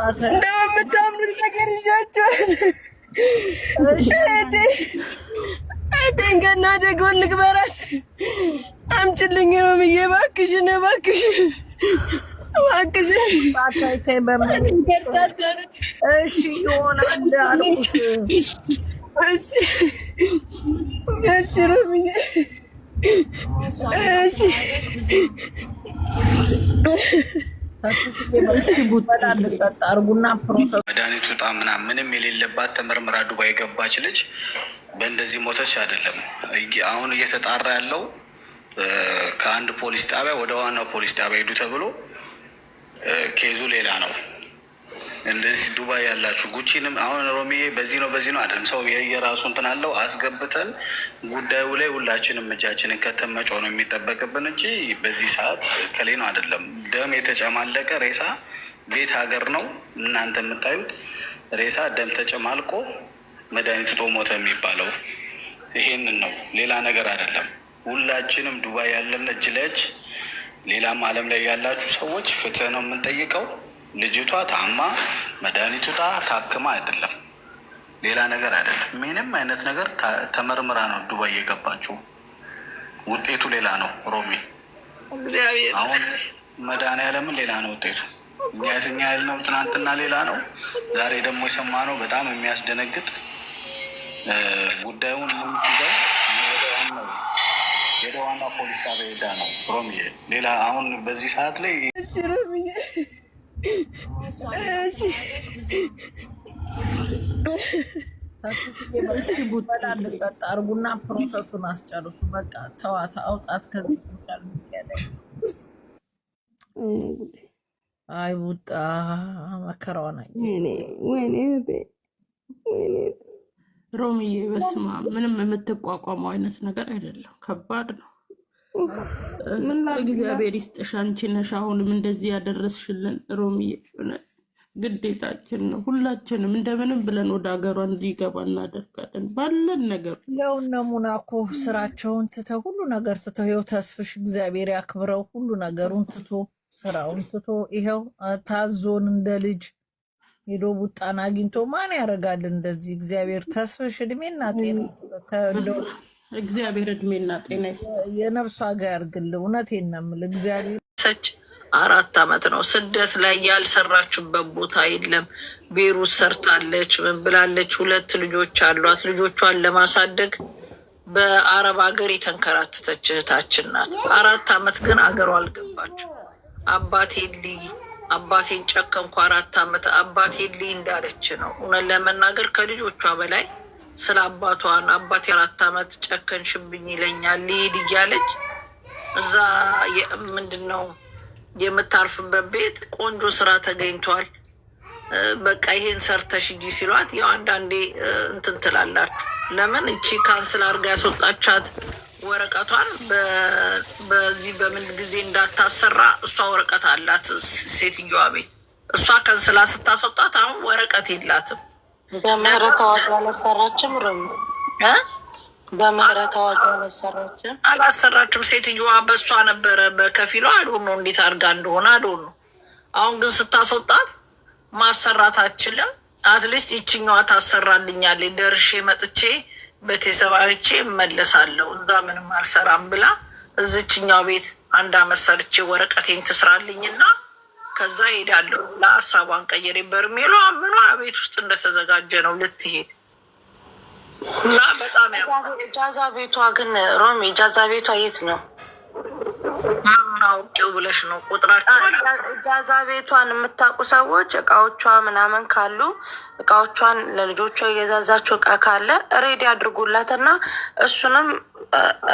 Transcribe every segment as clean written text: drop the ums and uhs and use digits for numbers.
እንደምታምኑት ነገር ይዣቸዋል። እህቴን ከእናቴ ጎን ልቅበራት አምጪልኝ ነው ብዬ እባክሽን እባክሽን እባክሽን እሺ ይሆናል እንዳልኩት እሺ እሺ ሮምዬ እሺ መድኃኒቱ ጣም ምናምን ምንም የሌለባት ተመርምራ ዱባይ የገባች ልጅ በእንደዚህ ሞተች አይደለም። አሁን እየተጣራ ያለው ከአንድ ፖሊስ ጣቢያ ወደ ዋናው ፖሊስ ጣቢያ ሄዱ ተብሎ ኬዙ ሌላ ነው። እንደዚህ ዱባይ ያላችሁ ጉቺንም አሁን ሮሚዬ በዚህ ነው አይደለም። ሰው የራሱ እንትን አለው። አስገብተን ጉዳዩ ላይ ሁላችንም እጃችንን ከተመጮ ነው የሚጠበቅብን እንጂ በዚህ ሰዓት ከሌ ነው አይደለም። ደም የተጨማለቀ ሬሳ ቤት ሀገር ነው እናንተ የምታዩት ሬሳ ደም ተጨማልቆ መድኃኒቱ ጦሞተ የሚባለው ይሄንን ነው፣ ሌላ ነገር አይደለም። ሁላችንም ዱባይ ያለን እጅ ለእጅ ሌላም ዓለም ላይ ያላችሁ ሰዎች ፍትህ ነው የምንጠይቀው። ልጅቷ ታማ መድኃኒቱ ታክማ አይደለም፣ ሌላ ነገር አይደለም። ምንም አይነት ነገር ተመርምራ ነው ዱባይ የገባችው። ውጤቱ ሌላ ነው። ሮሚ አሁን መድኃኒዓለምን ሌላ ነው ውጤቱ። እኛ ያልነው ትናንትና ሌላ ነው። ዛሬ ደግሞ የሰማነው በጣም የሚያስደነግጥ ጉዳዩን የምትይዘው ወደ ዋና ፖሊስ ጣቢያ ሄዳ ነው ሮሚ። ሌላ አሁን በዚህ ሰዓት ላይ አርጉና ፕሮሰሱን አስጨርሱ። በቃ ተዋት፣ አውጣት ከዚህ ሶሻል ሚዲያ ላይ። አይ ቡጣ መከራዋ ነኝ። ወይኔ ሮሚዬ በስማ ምንም የምትቋቋመው አይነት ነገር አይደለም። ከባድ ነው። እግዚአብሔር ይስጥሽ። አንቺ ነሽ አሁንም እንደዚህ ያደረስሽልን ሮሚዬ። ግዴታችን ነው። ሁላችንም እንደምንም ብለን ወደ ሀገሯ እንዲገባ እናደርጋለን ባለን ነገር። ያው እነ ሙና እኮ ስራቸውን ትተው ሁሉ ነገር ትተው ይኸው ተስፍሽ እግዚአብሔር ያክብረው ሁሉ ነገሩን ትቶ ስራውን ትቶ ይኸው ታዞን እንደ ልጅ ሄዶ ቡጣን አግኝቶ ማን ያደርጋል እንደዚህ? እግዚአብሔር ተስፍሽ እድሜና ጤና እግዚአብሔር እድሜና ጤና የነፍሷ ጋር ያርግል። እውነቴን ነው የምልህ እግዚአብሔር 4 ዓመት ነው ስደት ላይ ያልሰራችበት ቦታ የለም። ቤሩት ሰርታለች፣ ምን ብላለች። 2 ልጆች አሏት። ልጆቿን ለማሳደግ በአረብ ሀገር የተንከራተተች እህታችን ናት። 4 ዓመት ግን አገሯ አልገባችው። አባቴን ጨከንኩ 4 ዓመት አባቴን ልይ እንዳለች ነው። እውነት ለመናገር ከልጆቿ በላይ ስለ አባቷን አባቴ 4 ዓመት ጨከንሽብኝ ይለኛል ልሂድ እያለች እዛ ምንድነው የምታርፍበት ቤት ቆንጆ ስራ ተገኝቷል፣ በቃ ይሄን ሰርተሽ እንጂ ሲሏት ያው አንዳንዴ እንትን ትላላችሁ። ለምን እቺ ካንስል አድርጋ ያስወጣቻት ወረቀቷን በዚህ በምን ጊዜ እንዳታሰራ እሷ ወረቀት አላት ሴትዮዋ ቤት። እሷ ካንስላ ስታስወጣት አሁን ወረቀት የላትም። በምህረት አዋጅ አላሰራችም። በምህረት አዋጅ አላሰራችም። ሴትዮዋ በእሷ ነበረ በከፊሏ አልሆን ነው እንዴት አድርጋ እንደሆነ አልሆን ነው። አሁን ግን ስታስወጣት ማሰራት አችልም። አትሊስት ይችኛዋ ታሰራልኛለች፣ ደርሼ መጥቼ ቤተሰባዊቼ እመለሳለሁ፣ እዛ ምንም አልሰራም ብላ እዚችኛው ቤት 1 ዓመት ሰርቼ ወረቀቴን ትስራልኝና ከዛ ሄዳለሁ። ለሀሳቧን ቀየሬ በርሜሏ ምኗ ቤት ውስጥ እንደተዘጋጀ ነው ልትሄድ እና በጣም ጃዛ ቤቷ ግን ሮሚ ጃዛ ቤቷ የት ነው? አውቄው ብለሽ ነው ቁጥራቸው። ጃዛ ቤቷን የምታውቁ ሰዎች እቃዎቿ ምናምን ካሉ እቃዎቿን ለልጆቿ የገዛዛቸው እቃ ካለ ሬዲ አድርጉላትና እሱንም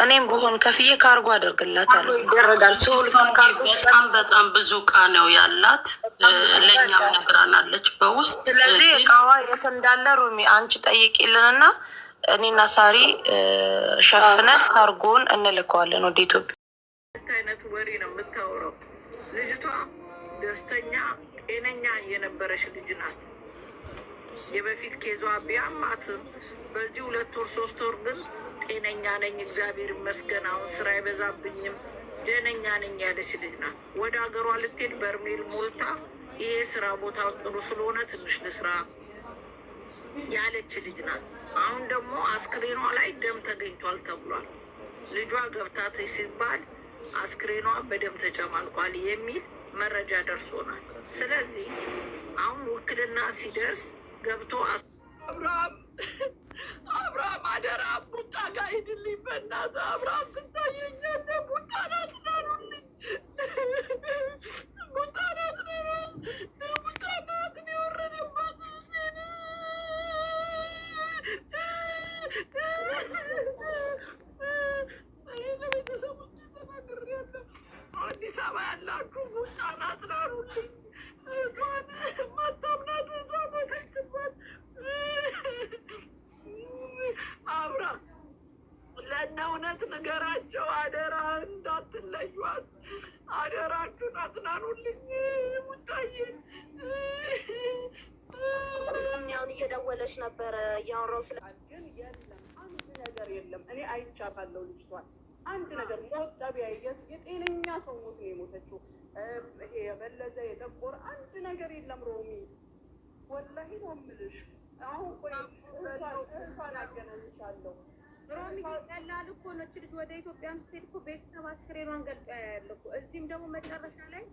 እኔም ብሆን ከፍዬ ካርጎ አደርግላታለሁ። ይደረጋል። በጣም ብዙ እቃ ነው ያላት። ለእኛም ነግራናለች በውስጥ። ስለዚህ እቃዋ የት እንዳለ ሮሚ አንቺ ጠይቂልንና እኔና ሳሪ ሸፍነን ካርጎን እንልከዋለን ወደ ኢትዮጵያ። አይነት ወሬ ነው የምታወራው። ልጅቷ ደስተኛ ጤነኛ የነበረች ልጅ ናት። የበፊት ኬዟ ቢያማትም በዚህ 2 ወር 3 ወር ግን ጤነኛ ነኝ እግዚአብሔር ይመስገን፣ አሁን ስራ አይበዛብኝም፣ ደነኛ ነኝ ያለች ልጅ ናት። ወደ ሀገሯ ልትሄድ በርሜል ሞልታ ይሄ ስራ ቦታው ጥሩ ስለሆነ ትንሽ ልስራ ያለች ልጅ ናት። አሁን ደግሞ አስክሬኗ ላይ ደም ተገኝቷል ተብሏል። ልጇ ገብታት ሲባል አስክሬኗ በደም ተጨማልቋል የሚል መረጃ ደርሶናል። ስለዚህ አሁን ውክልና ሲደርስ ገብቶ አብርሃም አደራ ቡጣ ጋር ሂድልኝ፣ በእናትህ አብርሃም ትታየኛለህ። ቡጣ ናት ናሉልኝ፣ ቡጣ ናት ቡጣ ናት የወረደባት ቤተሰቦች ተናግሬያለሁ። አዲስ አበባ ያላችሁ ቡጣ ናት ናሉልኝ። እቷን ማታምናት መከክባት አብራ ለእነ እውነት ንገራቸው፣ አደራ እንዳትለዩት፣ አደራችሁን አጽናኑልኝ። ሙታዬን ሁን እየደወለች ነበረ እያወራው ስለ ግን የለም አንድ ነገር የለም። እኔ አይቻታለሁ ልጅቷን አንድ ነገር ሞት ጠቢያ የጤነኛ ሰው ሞት ነው የሞተችው። ይሄ የበለዘ የጠቆረ አንድ ነገር የለም። ሮሚ ወላሂ ነው የምልሽ። አሁን ቆይ እህቷን አገናኝቻለሁ። ሮሚ ቀላል እኮ ነች ልጅ። ወደ ኢትዮጵያም ስትሄድ እኮ ቤተሰብ አስክሬኗን ገልጦ ያያለ እኮ። እዚህም ደግሞ መጨረሻ ላይ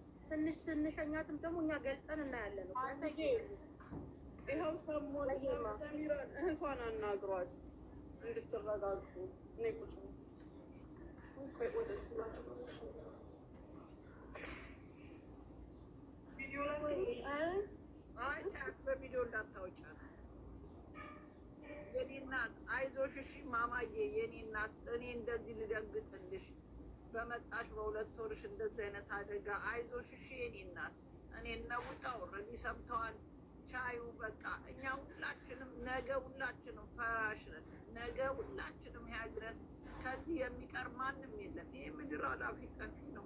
ስንሸኛትም ደግሞ እኛ ገልጠን እናያለን ነው። ይኸው ሰሞን ሰሚራን እህቷን አናግሯት እንድትረጋጉ። እኔ ቁጭ ቪዲዮ ላይ በቪዲዮ እንዳታወጫት የኔ እናት። አይዞሽ እሺ ማማዬ፣ የኔ እናት። እኔ እንደዚህ ልደግጥልሽ በመጣሽ በሁለት ወርሽ እንደዚህ አይነት አደጋ። አይዞሽ እሺ የኔ እናት። እኔ እነውጣ ኦልሬዲ ሰምተዋል። ቻዩ በቃ እኛ ሁላችንም ነገ ሁላችንም ፈራሽ ነን። ነገ ሁላችንም ያግረን። ከዚህ የሚቀር ማንም የለም። ይህ ምድር አላፊ ጠፊ ነው።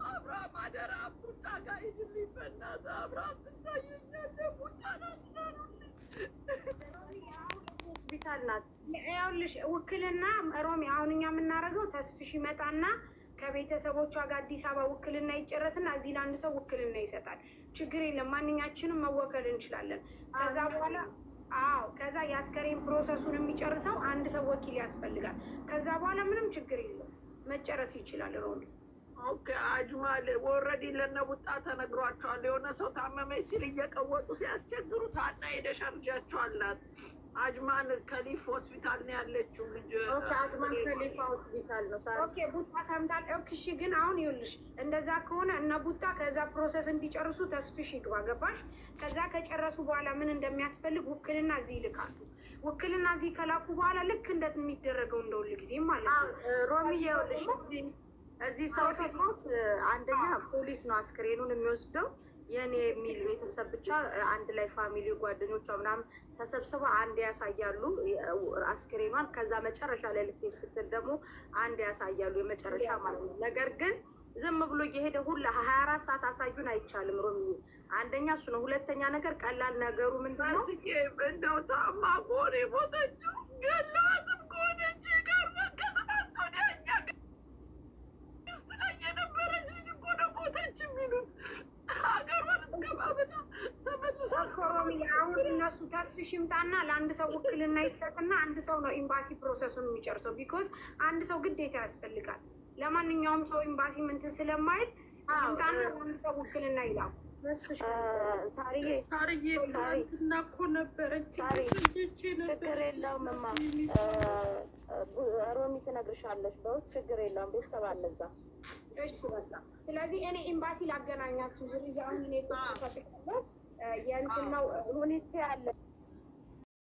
አብርሃም አደራ ቡጣ ጋር ሂድልኝ፣ በእናትህ አብርሃም ትታየኛለህ። ቡጣ ናት ናሉልኝ። ሆስፒታል ናት። ይኸውልሽ ውክልና ሮሚ፣ አሁን እኛ የምናደርገው ተስፍሽ ይመጣና ከቤተሰቦቿ ጋር አዲስ አበባ ውክልና ይጨረስና እዚህ ለአንድ ሰው ውክልና ይሰጣል። ችግር የለም፣ ማንኛችንም መወከል እንችላለን። ከዛ በኋላ ከዛ የአስከሬን ፕሮሰሱን የሚጨርሰው አንድ ሰው ወኪል ያስፈልጋል። ከዛ በኋላ ምንም ችግር የለም፣ መጨረስ ይችላል። ሮሚ ኦኬ። አጅማል ወረዲ ለነቡጣ ተነግሯቸዋል። የሆነ ሰው ታመመኝ ሲል እየቀወጡ ሲያስቸግሩ ታና ሄደሽ አርጃቸዋላት። አጅማን ከሊፍ ሆስፒታል ነው ያለችው ልጅ። አጅማን ከሊፍ ሆስፒታል ነው። ኦኬ ቡጣ ሰምታል። እሺ ግን አሁን ይኸውልሽ እንደዛ ከሆነ እነ ቡጣ ከዛ ፕሮሰስ እንዲጨርሱ ተስፍሽ ይግባ። ገባሽ? ከዛ ከጨረሱ በኋላ ምን እንደሚያስፈልግ ውክልና እዚህ ይልካሉ። ውክልና እዚህ ከላኩ በኋላ ልክ እንደሚደረገው እንደሁል ጊዜ ማለት ነው። ሮሚ ይኸውልሽ እዚህ ሰው ሲሞት አንደኛ ፖሊስ ነው አስክሬኑን የሚወስደው። የኔ የሚል ቤተሰብ ብቻ አንድ ላይ ፋሚሊ ጓደኞቿ ምናምን ተሰብስበው አንድ ያሳያሉ አስክሬኗን። ከዛ መጨረሻ ላይ ልትሄድ ስትል ደግሞ አንድ ያሳያሉ የመጨረሻ ማለት ነው። ነገር ግን ዝም ብሎ እየሄደ ሁላ 24 ሰዓት አሳዩን አይቻልም ሮሚ። አንደኛ እሱ ነው። ሁለተኛ ነገር ቀላል ነገሩ ምንድን ነው? እንደው ታማ ከሆነ የሞተችው ገለዋትም ከሆነች ጋር መከተታት ወዲያኛ ስ ላይ የነበረች ልጅ እኮ ነው ሞተች የሚሉት። ሀገሯን ትገባ ብላ ተመልሳ ሮሚ። አሁን እነሱ ተስፍሽ ይምጣና ለአንድ ሰው ውክልና ይሰጥና አንድ ሰው ነው ኤምባሲ ፕሮሰሱን የሚጨርሰው። ቢኮዝ አንድ ሰው ግዴታ ያስፈልጋል። ለማንኛውም ሰው ኤምባሲ ምንትን ስለማይል ይምጣና ለአንድ ሰው ውክልና ይላሉ። ሳርዬ ትናንትና እኮ ነበረች። ችግር የለውም እማ ሮሚ ትነግርሻለች በውስጥ ችግር የለውም። ቤተሰብ አለ እዛ። እሺ በቃ ስለዚህ እኔ ኤምባሲ ላገናኛችሁ ዝርያ አሁን እኔ ሰጥቻለሁ። የእንትን ነው ሁኔታ ያለ